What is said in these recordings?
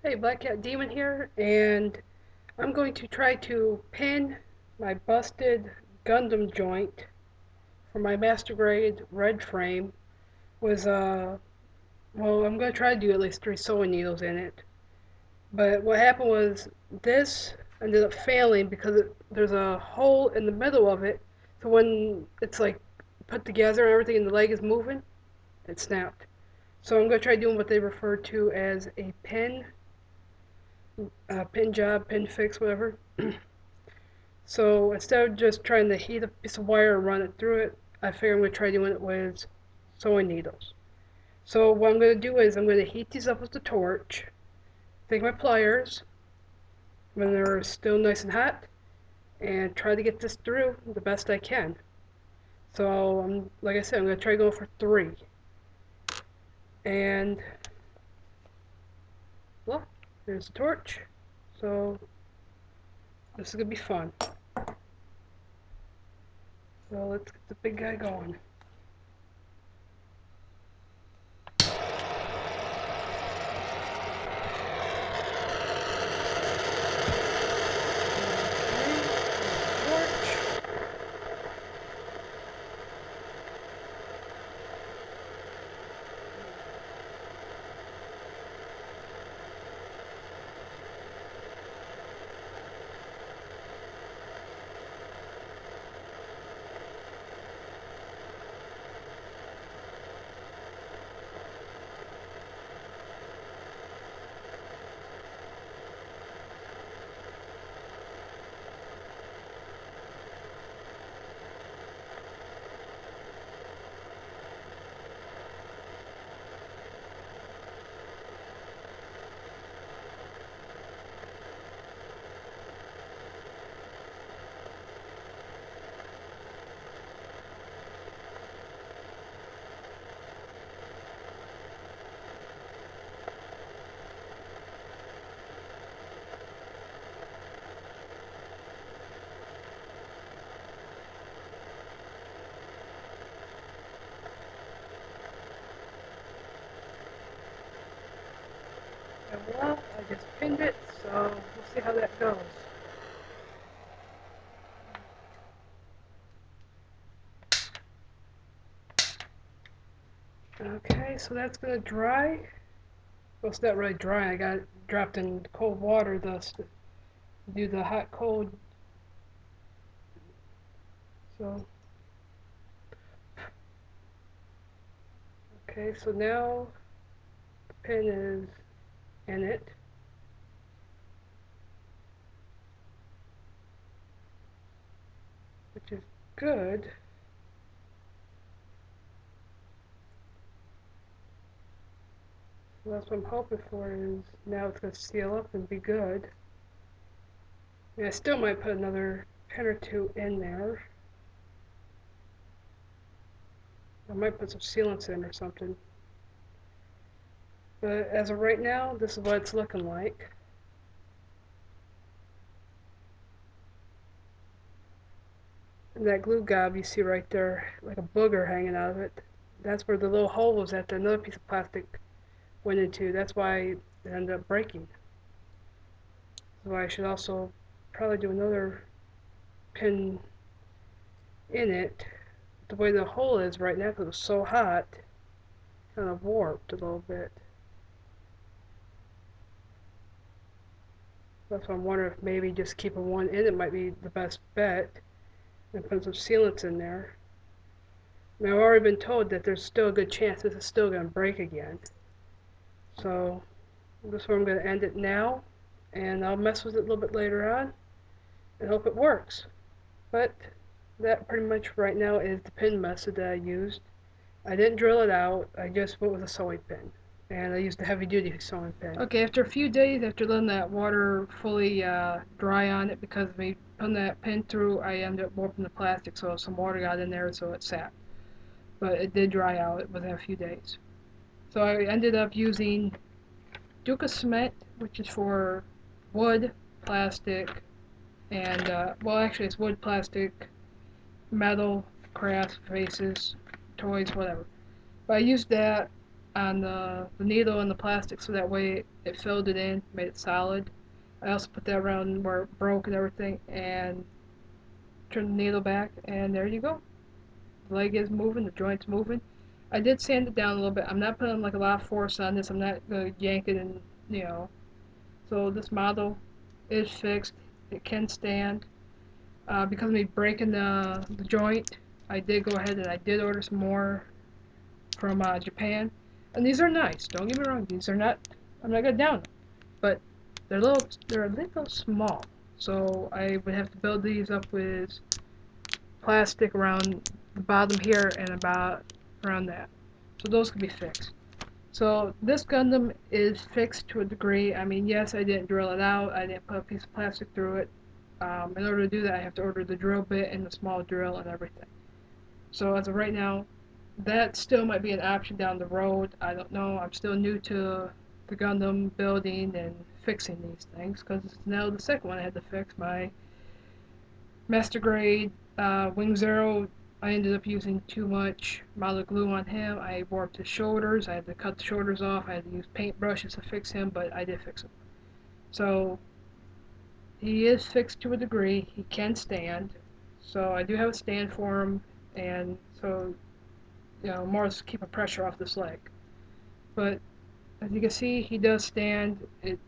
Hey, Black Cat Demon here, and I'm going to try to pin my busted Gundam joint for my master grade red frame with, well, I'm going to try to do at least 3 sewing needles in it. But what happened was this ended up failing because there's a hole in the middle of it, so when it's like put together and everything and the leg is moving, it snapped. So I'm going to try doing what they refer to as a pin job, pin fix, whatever. So instead of just trying to heat a piece of wire and run it through it, I figure I'm going to try doing it with sewing needles. So what I'm going to do is I'm going to heat these up with the torch, take my pliers when they're still nice and hot, and try to get this through the best I can. So like I said, I'm going to try going for 3. And, well, there's the torch. So this is going to be fun. So let's get the big guy going. And well, I just pinned it, so we'll see how that goes. Okay, so that's gonna dry. Well, it's not really dry. I got it dropped in cold water, thus to do the hot cold. So, okay, so now the pin is in it. Which is good. So that's what I'm hoping for is now it's going to seal up and be good. I still might put another pin or 2 in there. I might put some sealants in or something. But as of right now, this is what it's looking like. And that glue gob you see right there, like a booger hanging out of it, that's where the little hole was that another piece of plastic went into. That's why it ended up breaking. So I should also probably do another pin in it. The way the hole is right now, because it was so hot, kind of warped a little bit. That's why I'm wondering if maybe just keeping one in it might be the best bet, and put some sealants in there. I mean, I've already been told that there's still a good chance this is still going to break again. So this is where I'm going to end it now, and I'll mess with it a little bit later on and hope it works. But that pretty much right now is the pin method that I used. I didn't drill it out, I just went with a sewing pin. And I used a heavy duty sewing pin. Okay, after a few days, after letting that water fully dry on it, because we put that pin through, I ended up warping the plastic, so some water got in there, so it sat. But it did dry out within a few days. So I ended up using Duca cement, which is for wood, plastic, and, well, actually it's wood, plastic, metal, crafts, vases, toys, whatever. But I used that on the needle and the plastic so that way it filled it in, made it solid. I also put that around where it broke and everything and turned the needle back, and there you go. The leg is moving, the joint's moving. I did sand it down a little bit. I'm not putting like a lot of force on this. I'm not going to yank it and, you know. So this model is fixed. It can stand. Because of me breaking the joint, I did go ahead and I did order some more from Japan. And these are nice. Don't get me wrong. These are not. I'm not gonna down them, but they're little. They're a little small. So I would have to build these up with plastic around the bottom here and about around that. So those can be fixed. So this Gundam is fixed to a degree. I mean, yes, I didn't drill it out. I didn't put a piece of plastic through it. In order to do that, I have to order the drill bit and the small drill and everything. So as of right now, that still might be an option down the road. I don't know. I'm still new to the Gundam building and fixing these things because it's now the second one I had to fix. My Master Grade Wing Zero, I ended up using too much Model Glue on him. I warped his shoulders. I had to cut the shoulders off. I had to use paint brushes to fix him, but I did fix him. So he is fixed to a degree. He can stand. So I do have a stand for him, and so more to keep a pressure off this leg. But as you can see, he does stand. It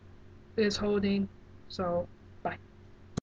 is holding. So